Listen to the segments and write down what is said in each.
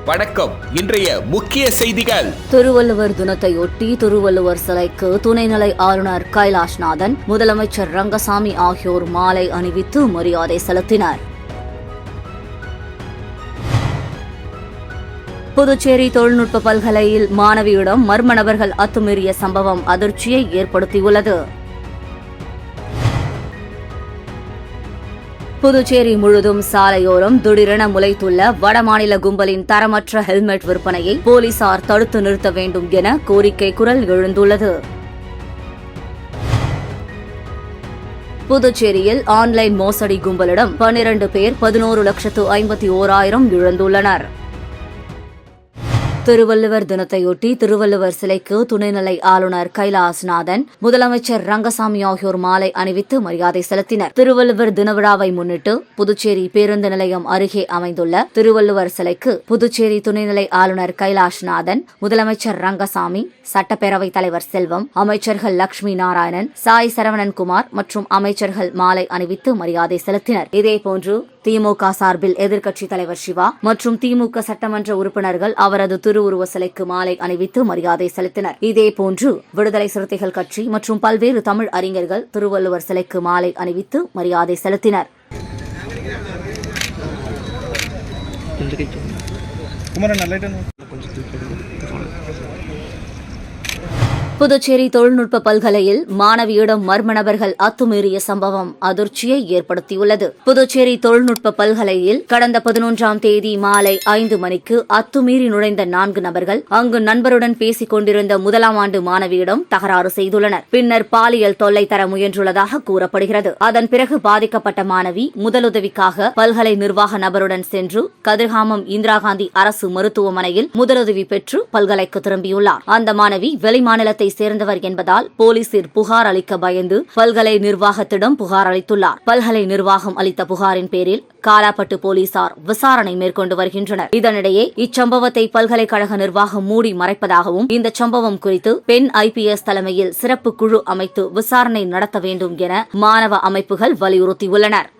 வணக்கம். இன்றைய முக்கிய செய்திகள். திருவள்ளுவர் தினத்தையொட்டி திருவள்ளுவர் சிலைக்கு துணைநிலை ஆளுநர் கைலாஷ்நாதன், முதலமைச்சர் ரங்கசாமி ஆகியோர் மாலை அணிவித்து மரியாதை செலுத்தினர். புதுச்சேரி தொழில்நுட்ப பல்கலையில் மாணவியிடம் மர்ம நபர்கள் அத்துமீறிய சம்பவம் அதிர்ச்சியை ஏற்படுத்தியுள்ளது. புதுச்சேரி முழுதும் சாலையோரம் திடீரென முளைத்துள்ள வடமாநில கும்பலின் தரமற்ற ஹெல்மெட் விற்பனையை போலீசார் தடுத்து நிறுத்த வேண்டும் என கோரிக்கை குரல் எழுந்துள்ளது. புதுச்சேரியில் ஆன்லைன் மோசடி கும்பலிடம் 12 பேர் 11,51,000 இழந்துள்ளனர். திருவள்ளுவர் தினத்தையொட்டி திருவள்ளுவர் சிலைக்கு துணைநிலை ஆளுநர் கைலாஷ்நாதன், முதலமைச்சர் ரங்கசாமி ஆகியோர் மாலை அணிவித்து மரியாதை செலுத்தினர். திருவள்ளுவர் தின விழாவை முன்னிட்டு புதுச்சேரி பேருந்து நிலையம் அருகே அமைந்துள்ள திருவள்ளுவர் சிலைக்கு புதுச்சேரி துணைநிலை ஆளுநர் கைலாஷ்நாதன், முதலமைச்சர் ரங்கசாமி, சட்டப்பேரவைத் தலைவர் செல்வம், அமைச்சர்கள் லட்சுமி நாராயணன், சாய் சரவணன்குமார் மற்றும் அமைச்சர்கள் மாலை அணிவித்து மரியாதை செலுத்தினர். இதேபோன்று திமுக சார்பில் எதிர்க்கட்சித் தலைவர் சிவா மற்றும் திமுக சட்டமன்ற உறுப்பினர்கள் அவரது திருவுருவ சிலைக்கு மாலை அணிவித்து மரியாதை செலுத்தினர். இதேபோன்று விடுதலை சிறுத்தைகள் கட்சி மற்றும் பல்வேறு தமிழ் அறிஞர்கள் திருவள்ளுவர் சிலைக்கு மாலை அணிவித்து மரியாதை செலுத்தினர். புதுச்சேரி தொழில்நுட்ப பல்கலையில் மாணவியிடம் மர்ம நபர்கள் அத்துமீறிய சம்பவம் அதிர்ச்சியை ஏற்படுத்தியுள்ளது. புதுச்சேரி தொழில்நுட்ப பல்கலையில் கடந்த 11ஆம் தேதி மாலை 5 மணிக்கு அத்துமீறி நுழைந்த 4 நபர்கள் அங்கு நண்பருடன் பேசிக் கொண்டிருந்த 1ஆம் ஆண்டு மாணவியிடம் தகராறு செய்துள்ளனர். பின்னர் பாலியல் தொல்லை தர முயன்றுள்ளதாக கூறப்படுகிறது. அதன் பிறகு பாதிக்கப்பட்ட மாணவி முதலுதவிக்காக பல்கலை நிர்வாக நபருடன் சென்று கதிர்காமம் இந்திரா காந்தி அரசு மருத்துவமனையில் முதலுதவி பெற்று பல்கலைக்கு திரும்பியுள்ளார். அந்த மாணவி வெளிமாநிலத்தை சேர்ந்தவர் என்பதால் போலீசில் புகார் அளிக்க பயந்து பல்கலை நிர்வாகத்திடம் புகார் அளித்துள்ளார். பல்கலை நிர்வாகம் அளித்த புகாரின் பேரில் காலாப்பட்டு போலீசார் விசாரணை மேற்கொண்டு வருகின்றனர். இதனிடையே இச்சம்பவத்தை பல்கலைக்கழக நிர்வாகம் மூடி மறைப்பதாகவும், இந்த சம்பவம் குறித்து பெண் IPS தலைமையில் சிறப்பு குழு அமைத்து விசாரணை நடத்த வேண்டும் என மாணவ அமைப்புகள் வலியுறுத்தியுள்ளனர்.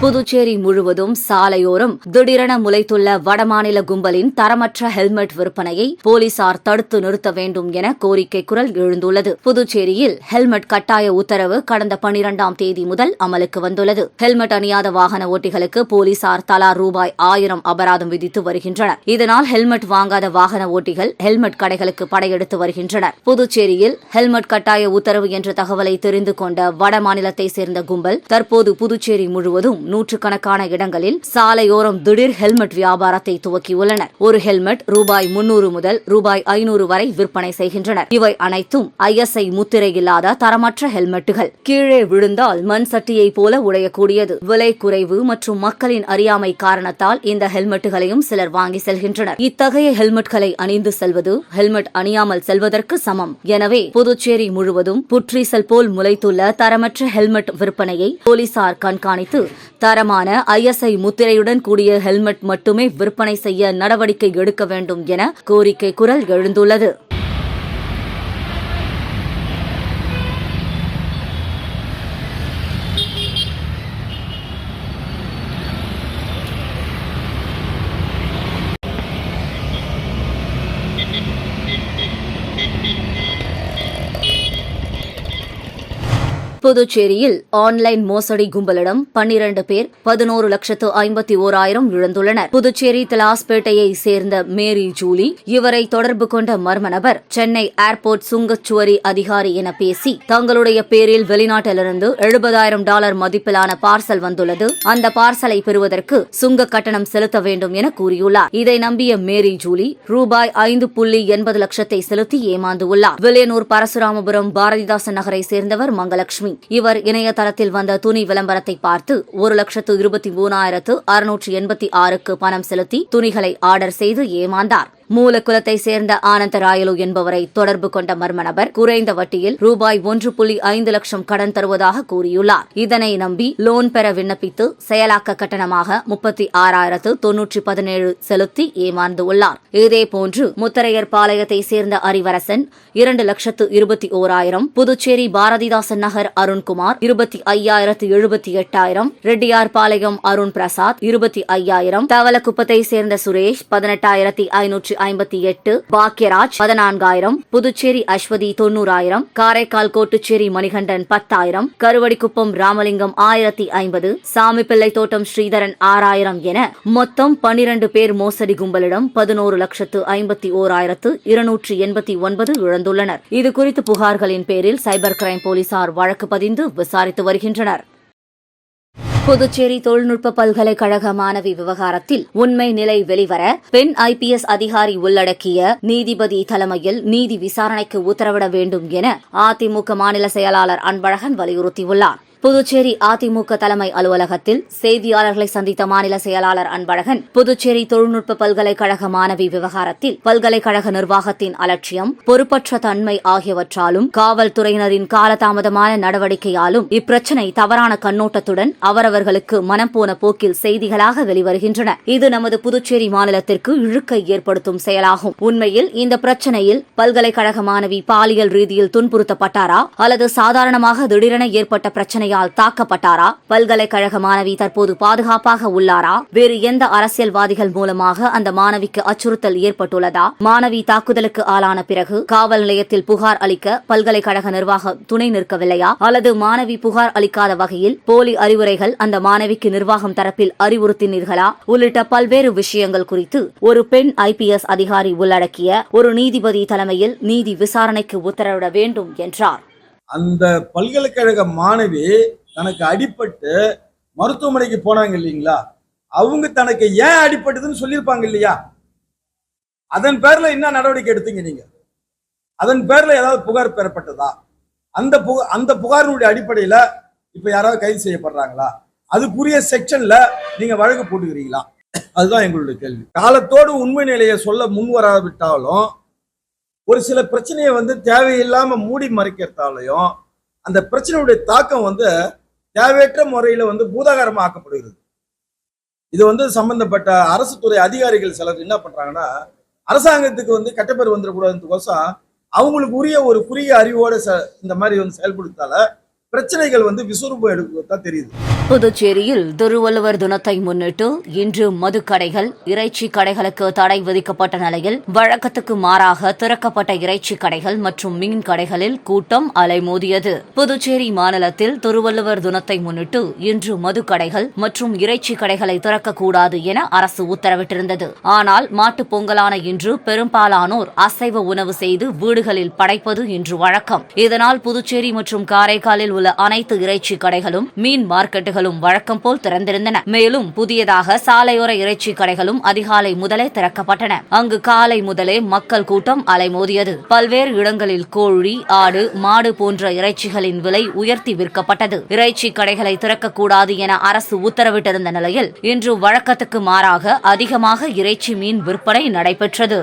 புதுச்சேரி முழுவதும் சாலையோரம் திடீரென முளைத்துள்ள வடமாநில கும்பலின் தரமற்ற ஹெல்மெட் விற்பனையை போலீசார் தடுத்து நிறுத்த வேண்டும் என கோரிக்கை குரல் எழுந்துள்ளது. புதுச்சேரியில் ஹெல்மெட் கட்டாய உத்தரவு கடந்த 12ஆம் தேதி முதல் அமலுக்கு வந்துள்ளது. ஹெல்மெட் அணியாத வாகன ஓட்டிகளுக்கு போலீசார் தலா ரூபாய் 1000 அபராதம் விதித்து வருகின்றனர். இதனால் ஹெல்மெட் வாங்காத வாகன ஓட்டிகள் ஹெல்மெட் கடைகளுக்கு படையெடுத்து வருகின்றனர். புதுச்சேரியில் ஹெல்மெட் கட்டாய உத்தரவு என்ற தகவலை தெரிந்து கொண்ட வடமாநிலத்தை சேர்ந்த கும்பல் தற்போது புதுச்சேரி முழுவதும் நூற்றுக்கணக்கான இடங்களில் சாலையோரம் திடீர் ஹெல்மெட் வியாபாரத்தை துவக்கியுள்ளனர். ஒரு ஹெல்மெட் ரூபாய் 300 முதல் ரூபாய் 500 வரை விற்பனை செய்கின்றனர். இவை அனைத்தும் ISI முத்திரை இல்லாத தரமற்ற ஹெல்மெட்டுகள். கீழே விழுந்தால் மண் சட்டியை போல உடையக்கூடியது. விலை குறைவு மற்றும் மக்களின் அறியாமை காரணத்தால் இந்த ஹெல்மெட்டுகளையும் சிலர் வாங்கி செல்கின்றனர். இத்தகைய ஹெல்மெட்களை அணிந்து செல்வது ஹெல்மெட் அணியாமல் செல்வதற்கு சமம். எனவே புதுச்சேரி முழுவதும் புற்றீசல் போல் முளைத்துள்ள தரமற்ற ஹெல்மெட் விற்பனையை போலீசார் கண்காணித்து தரமான ISI முத்திரையுடன் கூடிய ஹெல்மெட் மட்டுமே விற்பனை செய்ய நடவடிக்கை எடுக்க வேண்டும் என கோரிக்கை குரல் எழுந்துள்ளது. புதுச்சேரியில் ஆன்லைன் மோசடி கும்பலிடம் 12 பேர் 11,51,000 இழந்துள்ளனர். புதுச்சேரி திலாஸ்பேட்டையை சேர்ந்த மேரி ஜூலி, இவரை தொடர்பு கொண்ட மர்ம நபர் சென்னை ஏர்போர்ட் சுங்கச்சுவரி அதிகாரி என பேசி தங்களுடைய பேரில் வெளிநாட்டிலிருந்து $70,000 மதிப்பிலான பார்சல் வந்துள்ளது, அந்த பார்சலை பெறுவதற்கு சுங்க கட்டணம் செலுத்த வேண்டும் என கூறியுள்ளார். இதை நம்பிய மேரி ஜூலி ரூபாய் 5.80 லட்சத்தை செலுத்தி ஏமாந்துள்ளார். வில்லியனூர் பரசுராமபுரம் பாரதிதாசன் நகரை சேர்ந்தவர் மங்கலட்சுமி. இவர் இணையதளத்தில் வந்த துணி விளம்பரத்தை பார்த்து 1,23,686க்கு பணம் செலுத்தி துணிகளை ஆர்டர் செய்து ஏமாந்தார். மூலக்குளத்தை சேர்ந்த ஆனந்தராயலு என்பவரை தொடர்பு கொண்ட மர்ம நபர் குறைந்த வட்டியில் ரூபாய் 1.5 லட்சம் கடன் தருவதாக கூறியுள்ளார். இதனை நம்பி லோன் பெற விண்ணப்பித்து செயலாக்க கட்டணமாக 36,917 செலுத்தி ஏமாந்துள்ளார். இதேபோன்று முத்தரையர்பாளையத்தை சேர்ந்த அறிவரசன் 2,21,000, புதுச்சேரி பாரதிதாசன் நகர் அருண்குமார் 25,078, ரெட்டியார்பாளையம் அருண் பிரசாத் 25,000, தவலக்குப்பத்தை சேர்ந்த சுரேஷ் 18,558, பாக்கியராஜ் 14,000, புதுச்சேரி அஸ்வதி 90,000, காரைக்கால் கோட்டுச்சேரி மணிகண்டன் 10,000, கருவடிக்குப்பம் ராமலிங்கம் 1,050, சாமிப்பிள்ளை தோட்டம் ஸ்ரீதரன் 6,000 என மொத்தம் 12 பேர் மோசடி கும்பலிடம் 11,51,289 இழந்துள்ளனர். இதுகுறித்து புகார்களின் பேரில் சைபர் கிரைம் போலீசார் வழக்கு பதிந்து விசாரித்து வருகின்றனர். புதுச்சேரி தொழில்நுட்ப பல்கலைக்கழக மாணவி விவகாரத்தில் உண்மை நிலை வெளிவர பெண் IPS அதிகாரி உள்ளடக்கிய நீதிபதி தலைமையில் நீதி விசாரணைக்கு உத்தரவிட வேண்டும் என அதிமுக மாநில செயலாளர் அன்பழகன் வலியுறுத்தியுள்ளார். புதுச்சேரி அதிமுக தலைமை அலுவலகத்தில் செய்தியாளர்களை சந்தித்த மாநில செயலாளர் அன்பழகன், புதுச்சேரி தொழில்நுட்ப பல்கலைக்கழக மாணவி விவகாரத்தில் பல்கலைக்கழக நிர்வாகத்தின் அலட்சியம், பொறுப்பற்ற தன்மை ஆகியவற்றாலும் காவல்துறையினரின் காலதாமதமான நடவடிக்கையாலும் இப்பிரச்சினை தவறான கண்ணோட்டத்துடன் அவரவர்களுக்கு மனம் போன போக்கில் செய்திகளாக வெளிவருகின்றன. இது நமது புதுச்சேரி மாநிலத்திற்கு இழுக்கை ஏற்படுத்தும் செயலாகும். உண்மையில் இந்த பிரச்சினையில் பல்கலைக்கழக மாணவி பாலியல் ரீதியில் துன்புறுத்தப்பட்டாரா அல்லது சாதாரணமாக திடீரென ஏற்பட்ட பிரச்சனை தாக்கப்பட்டாரா? பல்கலைக்கழக மாணவி தற்போது பாதுகாப்பாக உள்ளாரா? வேறு எந்த அரசியல்வாதிகள் மூலமாக அந்த மாணவிக்கு அச்சுறுத்தல் ஏற்பட்டுள்ளதா? மாணவி தாக்குதலுக்கு ஆளான பிறகு காவல் நிலையத்தில் புகார் அளிக்க பல்கலைக்கழக நிர்வாகம் துணை நிற்கவில்லையா? அல்லது மாணவி புகார் அளிக்காத வகையில் போலி அறிவுரைகள் அந்த மாணவிக்கு நிர்வாகம் தரப்பில் அறிவுறுத்தினீர்களா? உள்ளிட்ட பல்வேறு விஷயங்கள் குறித்து ஒரு பெண் IPS அதிகாரி உள்ளடக்கிய ஒரு நீதிபதி தலைமையில் நீதி விசாரணைக்கு உத்தரவிட வேண்டும் என்றார். அந்த பல்கலைக்கழக மாணவி தனக்கு அடிபட்டு மருத்துவமனைக்கு போனாங்க இல்லைங்களா, அவங்க தனக்கு ஏன் அடிபட்டதுன்னு சொல்லியிருப்பாங்க இல்லையா? அதன் பேர்ல என்ன நடவடிக்கை எடுத்தீங்க நீங்க? அதன் பேர்ல ஏதாவது புகார் பெறப்பட்டதா? அந்த புகாரினுடைய அடிப்படையில இப்ப யாராவது கைது செய்யப்படுறாங்களா? அதுக்குரிய செக்ஷன்ல நீங்க வழக்கு போட்டுக்கிறீங்களா? அதுதான் எங்களுடைய கேள்வி. காலத்தோடு உண்மை நிலையை சொல்ல முன் வராவிட்டாலும் ஒரு சில பிரச்சனையை தேவையில்லாம மூடி மறைக்கிறதாலையும் அந்த பிரச்சனையுடைய தாக்கம் தேவையற்ற முறையில பூதாகாரமா ஆக்கப்படுகிறது. இது சம்பந்தப்பட்ட அரசு துறை அதிகாரிகள் சிலர் என்ன பண்றாங்கன்னா, அரசாங்கத்துக்கு கட்டப்பேர் வந்துடக்கூடாதுக்கோசம் அவங்களுக்கு உரிய ஒரு குறுகிய அறிவோட இந்த மாதிரி செயல்படுத்தால பிரச்சனைகள் விஸ்வரூபம் எடுக்கத்தான் தெரியுது. புதுச்சேரியில் திருவள்ளுவர் தினத்தை முன்னிட்டு இன்று மதுக்கடைகள், இறைச்சி கடைகளுக்கு தடை விதிக்கப்பட்ட நிலையில் வழக்கத்துக்கு மாறாக திறக்கப்பட்ட இறைச்சி கடைகள் மற்றும் மீன் கடைகளில் கூட்டம் அலைமோதியது. புதுச்சேரி மாநிலத்தில் திருவள்ளுவர் தினத்தை முன்னிட்டு இன்று மதுக்கடைகள் மற்றும் இறைச்சி கடைகளை திறக்கக்கூடாது என அரசு உத்தரவிட்டிருந்தது. ஆனால் மாட்டுப் பொங்கலான இன்று பெரும்பாலானோர் அசைவ உணவு செய்து வீடுகளில் படைப்பது இன்று வழக்கம். இதனால் புதுச்சேரி மற்றும் காரைக்காலில் உள்ள அனைத்து இறைச்சி கடைகளும் மீன் மார்க்கெட்டுகளும் வழக்கம் போல் திறந்திருந்தன. மேலும் புதியதாக சாலையோர இறைச்சி கடைகளும் அதிகாலை முதலே திறக்கப்பட்டன. அங்கு காலை முதலே மக்கள் கூட்டம் அலைமோதியது. பல்வேறு இடங்களில் கோழி, ஆடு, மாடு போன்ற இறைச்சிகளின் விலை உயர்த்தி விற்கப்பட்டது. இறைச்சி கடைகளை திறக்கக்கூடாது என அரசு உத்தரவிட்டிருந்த நிலையில் இன்று வழக்கத்துக்கு மாறாக அதிகமாக இறைச்சி மீன் விற்பனை நடைபெற்றது.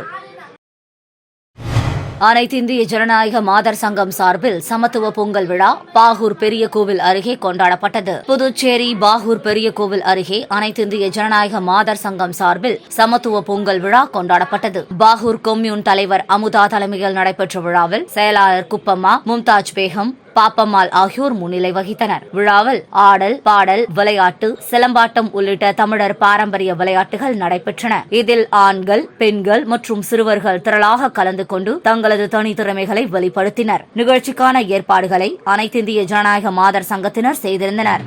அனைத்திந்திய ஜனநாயக மாதர் சங்கம் சார்பில் சமத்துவ பொங்கல் விழா பாகூர் பெரிய கோவில் அருகே கொண்டாடப்பட்டது. புதுச்சேரி பாகூர் பெரிய கோவில் அருகே அனைத்திந்திய ஜனநாயக மாதர் சங்கம் சார்பில் சமத்துவ பொங்கல் விழா கொண்டாடப்பட்டது. பாகூர் கொம்யூன் தலைவர் அமுதா தலைமையில் நடைபெற்ற விழாவில் செயலாளர் குப்பம்மா, மும்தாஜ் பேகம், பாப்பம்மாள் ஆகியோர் முன்னிலை வகித்தனர். விழாவில் ஆடல், பாடல், விளையாட்டு, சிலம்பாட்டம் உள்ளிட்ட தமிழர் பாரம்பரிய விளையாட்டுகள் நடைபெற்றன. இதில் ஆண்கள், பெண்கள் மற்றும் சிறுவர்கள் திரளாக கலந்து கொண்டு தங்களது தனித்திறமைகளை வெளிப்படுத்தினர். நிகழ்ச்சிக்கான ஏற்பாடுகளை அனைத்திந்திய ஜனநாயக மாதர் சங்கத்தினர் செய்திருந்தனர்.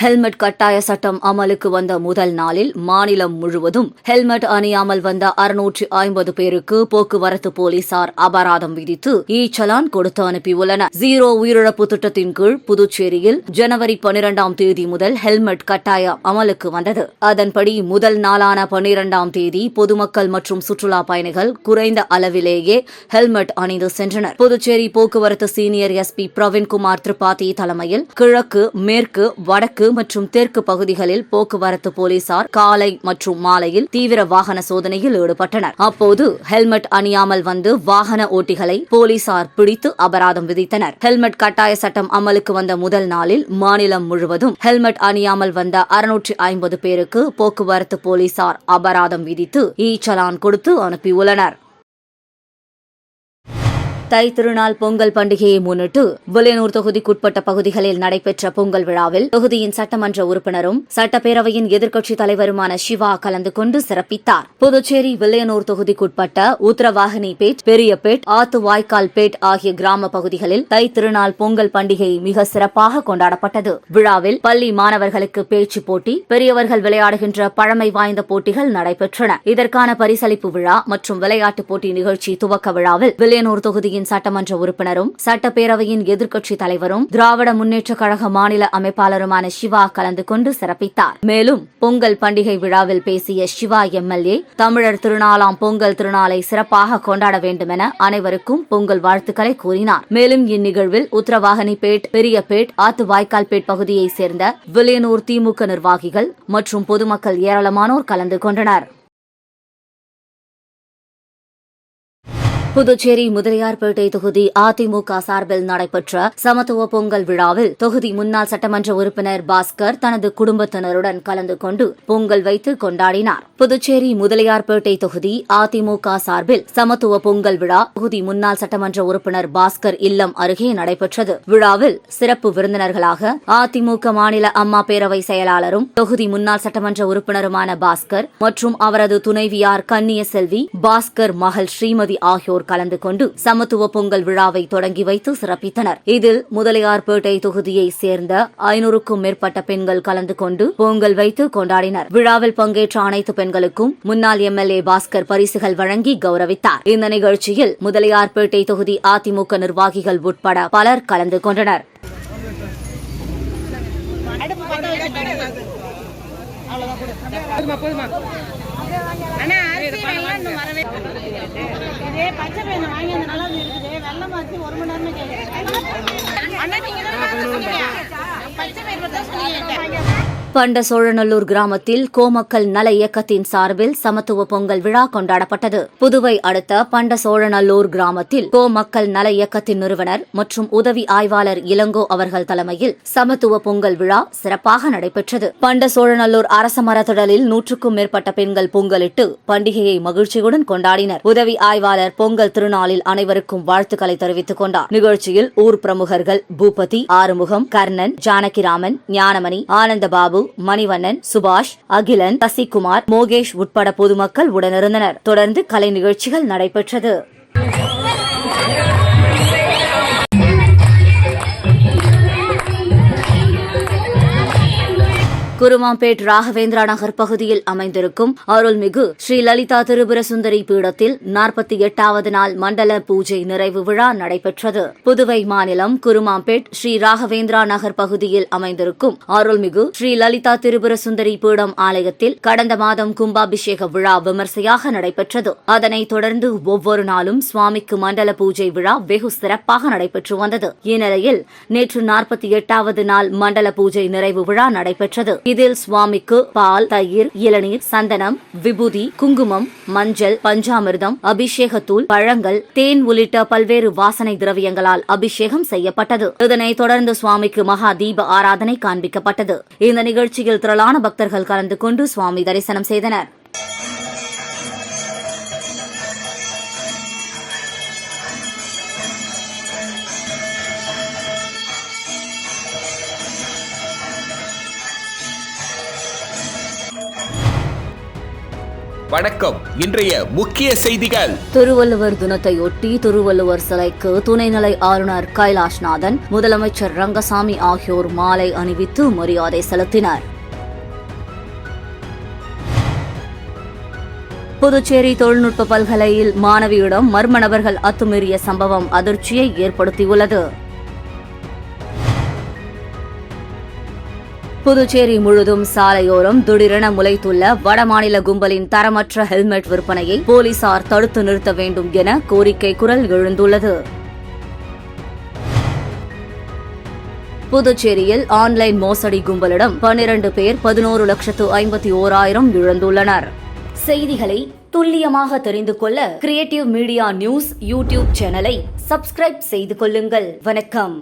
ஹெல்மெட் கட்டாய சட்டம் அமலுக்கு வந்த முதல் நாளில் மாநிலம் முழுவதும் ஹெல்மெட் அணியாமல் வந்த 650 பேருக்கு போக்குவரத்து போலீசார் அபராதம் விதித்து சலான் கொடுத்து அனுப்பியுள்ளனர். 0 உயிரிழப்பு திட்டத்தின் கீழ் புதுச்சேரியில் ஜனவரி 12ஆம் தேதி முதல் ஹெல்மெட் கட்டாயம் அமலுக்கு வந்தது. அதன்படி முதல் நாளான 12ஆம் தேதி பொதுமக்கள் மற்றும் சுற்றுலா பயணிகள் குறைந்த அளவிலேயே ஹெல்மெட் அணிந்து சென்றனர். புதுச்சேரி போக்குவரத்து சீனியர் SP பிரவீன்குமார் திரிபாதி தலைமையில் கிழக்கு, மேற்கு, வடக்கு மேற்கு மற்றும் தெற்கு பகுதிகளில் போக்குவரத்து போலீசார் காலை மற்றும் மாலையில் தீவிர வாகன சோதனையில் ஈடுபட்டனர். அப்போது ஹெல்மெட் அணியாமல் வந்து வாகன ஓட்டிகளை போலீசார் பிடித்து அபராதம் விதித்தனர். ஹெல்மெட் கட்டாய சட்டம் அமலுக்கு வந்த முதல் நாளில் மாநிலம் முழுவதும் ஹெல்மெட் அணியாமல் வந்த 650 பேருக்கு போக்குவரத்து போலீசார் அபராதம் விதித்து ஈச்சலான் கொடுத்து அனுப்பியுள்ளனர். தை திருநாள் பொங்கல் பண்டிகையை முன்னிட்டு வில்லியனூர் தொகுதிக்குட்பட்ட பகுதிகளில் நடைபெற்ற பொங்கல் விழாவில் தொகுதியின் சட்டமன்ற உறுப்பினரும் சட்டப்பேரவையின் எதிர்க்கட்சித் தலைவருமான சிவா கலந்து கொண்டு சிறப்பித்தார். புதுச்சேரி வில்லியனூர் தொகுதிக்குட்பட்ட உத்தரவாகினிபேட், பெரியபேட், ஆத்துவாய்க்கால்பேட் ஆகிய கிராம பகுதிகளில் தை திருநாள் பொங்கல் பண்டிகை மிக சிறப்பாக கொண்டாடப்பட்டது. விழாவில் பள்ளி மாணவர்களுக்கு பேச்சு போட்டி, பெரியவர்கள் விளையாடுகின்ற பழமை வாய்ந்த போட்டிகள் நடைபெற்றன. இதற்கான பரிசளிப்பு விழா மற்றும் விளையாட்டுப் போட்டி நிகழ்ச்சி துவக்க விழாவில் வில்லியனூர் தொகுதியின் சட்டமன்ற உறுப்பினரும் சட்டப்பேரவையின் எதிர்க்கட்சித் தலைவரும் திராவிட முன்னேற்றக் கழக மாநில அமைப்பாளருமான சிவா கலந்து கொண்டு சிறப்பித்தார். மேலும் பொங்கல் பண்டிகை விழாவில் பேசிய சிவா எம்எல்ஏ தமிழர் திருநாளாம் பொங்கல் திருநாளை சிறப்பாக கொண்டாட வேண்டும் என அனைவருக்கும் பொங்கல் வாழ்த்துக்களை கூறினார். மேலும் இந்நிகழ்வில் உத்தரவாகினிபேட், பெரியபேட், ஆத்துவாய்க்கால்பேட் பகுதியைச் சேர்ந்த வில்லியனூர் திமுக நிர்வாகிகள் மற்றும் பொதுமக்கள் ஏராளமானோர் கலந்து கொண்டனர். புதுச்சேரி முதலியார்பேட்டை தொகுதி அதிமுக சார்பில் நடைபெற்ற சமத்துவ பொங்கல் விழாவில் தொகுதி முன்னாள் சட்டமன்ற உறுப்பினர் பாஸ்கர் தனது குடும்பத்தினருடன் கலந்து கொண்டு பொங்கல் வைத்து கொண்டாடினார். புதுச்சேரி முதலியார்பேட்டை தொகுதி அதிமுக சார்பில் சமத்துவ பொங்கல் விழா தொகுதி முன்னாள் சட்டமன்ற உறுப்பினர் பாஸ்கர் இல்லம் அருகே நடைபெற்றது. விழாவில் சிறப்பு விருந்தினர்களாக அதிமுக மாநில அம்மா பேரவை செயலாளரும் தொகுதி முன்னாள் சட்டமன்ற உறுப்பினருமான பாஸ்கர் மற்றும் அவரது துணைவியார் கன்னியசெல்வி, பாஸ்கர் மகள் ஸ்ரீமதி ஆகியோர் கலந்து கொண்டு சமத்துவ பொங்கல் விழாவை தொடங்கி வைத்து சிறப்பித்தனர். இதில் முதலியார்பேட்டை தொகுதியைச் சேர்ந்த 500க்கும் மேற்பட்ட பெண்கள் கலந்து கொண்டு பொங்கல் வைத்து கொண்டாடினர். விழாவில் பங்கேற்ற அனைத்து பெண்களுக்கும் முன்னாள் எம்எல்ஏ பாஸ்கர் பரிசுகள் வழங்கி கௌரவித்தார். இந்த நிகழ்ச்சியில் முதலியார்பேட்டை தொகுதி அதிமுக நிர்வாகிகள் உட்பட பலர் கலந்து கொண்டனர். பச்சை பையனை வாங்கி அந்த நல்லா இருக்குது வெள்ளம் வச்சு 1 மணி நேரமே கேட்குறேன். பண்ட சோழநல்லூர் கிராமத்தில் கோமக்கல் நல இயக்கத்தின் சார்பில் சமத்துவ பொங்கல் விழா கொண்டாடப்பட்டது. புதுவை அடுத்த பண்ட சோழநல்லூர் கிராமத்தில் கோமக்கல் நல இயக்கத்தின் நிறுவனர் மற்றும் உதவி ஆய்வாளர் இளங்கோ அவர்கள் தலைமையில் சமத்துவ பொங்கல் விழா சிறப்பாக நடைபெற்றது. பண்ட சோழநல்லூர் அரச மரத்திடலில் 100க்கும் மேற்பட்ட பெண்கள் பொங்கலிட்டு பண்டிகையை மகிழ்ச்சியுடன் கொண்டாடினர். உதவி ஆய்வாளர் பொங்கல் திருநாளில் அனைவருக்கும் வாழ்த்துக்களை தெரிவித்துக் கொண்டார். நிகழ்ச்சியில் ஊர் பிரமுகர்கள் பூபதி, ஆறுமுகம், கர்ணன், ஜானகிராமன், ஞானமணி, ஆனந்தபாபு, மணிவண்ணன், சுபாஷ், அகிலன், சசிகுமார், மோகேஷ் உட்பட பொதுமக்கள் உடனிருந்தனர். தொடர்ந்து கலை நிகழ்ச்சிகள் நடைபெற்றது. குருமாம்பேட் ராகவேந்திரா நகர் பகுதியில் அமைந்திருக்கும் அருள்மிகு ஸ்ரீ லலிதா திரிபுர சுந்தரி பீடத்தில் 48வது நாள் மண்டல பூஜை நிறைவு விழா நடைபெற்றது. புதுவை மாநிலம் குருமாம்பேட் ஸ்ரீ ராகவேந்திரா நகர் பகுதியில் அமைந்திருக்கும் அருள்மிகு ஸ்ரீ லலிதா திரிபுர சுந்தரி பீடம் ஆலயத்தில் கடந்த மாதம் கும்பாபிஷேக விழா விமர்சையாக நடைபெற்றது. அதனைத் தொடர்ந்து ஒவ்வொரு நாளும் சுவாமிக்கு மண்டல பூஜை விழா வெகு சிறப்பாக நடைபெற்று வந்தது. இந்நிலையில் நேற்று 48வது நாள் மண்டல பூஜை நிறைவு விழா நடைபெற்றது. இதில் சுவாமிக்கு பால், தயிர், இளநீர், சந்தனம், விபூதி, குங்குமம், மஞ்சள், பஞ்சாமிர்தம், அபிஷேகத்தூள், பழங்கள், தேன் உள்ளிட்ட பல்வேறு வாசனை திரவியங்களால் அபிஷேகம் செய்யப்பட்டது. இதனைத் தொடர்ந்து சுவாமிக்கு மகா தீப ஆராதனை காண்பிக்கப்பட்டது. இந்த நிகழ்ச்சியில் திரளான பக்தர்கள் கலந்து கொண்டு சுவாமி தரிசனம் செய்தனர். வணக்கம். இன்றைய முக்கிய செய்திகள். திருவள்ளுவர் தினத்தையொட்டி திருவள்ளுவர் சிலைக்கு துணைநிலை ஆளுநர் கைலாஷ்நாதன், முதலமைச்சர் ரங்கசாமி ஆகியோர் மாலை அணிவித்து மரியாதை செலுத்தினர். புதுச்சேரி தொழில்நுட்ப பல்கலையில் மாணவியிடம் மர்ம நபர்கள் அத்துமீறிய சம்பவம் அதிர்ச்சியை ஏற்படுத்தியுள்ளது. புதுச்சேரி முழுதும் சாலையோரம் திடீரென முளைத்துள்ள வடமாநில கும்பலின் தரமற்ற ஹெல்மெட் விற்பனையை போலீசார் தடுத்து நிறுத்த வேண்டும் என கோரிக்கை குரல் எழுந்துள்ளது. புதுச்சேரியில் ஆன்லைன் மோசடி கும்பலிடம் 12 பேர் 11,51,000 இழந்துள்ளனர். செய்திகளை துல்லியமாக தெரிந்து கொள்ள கிரியேட்டிவ் மீடியா நியூஸ் யூடியூப் சேனலை சப்ஸ்கிரைப் செய்து கொள்ளுங்கள். வணக்கம்.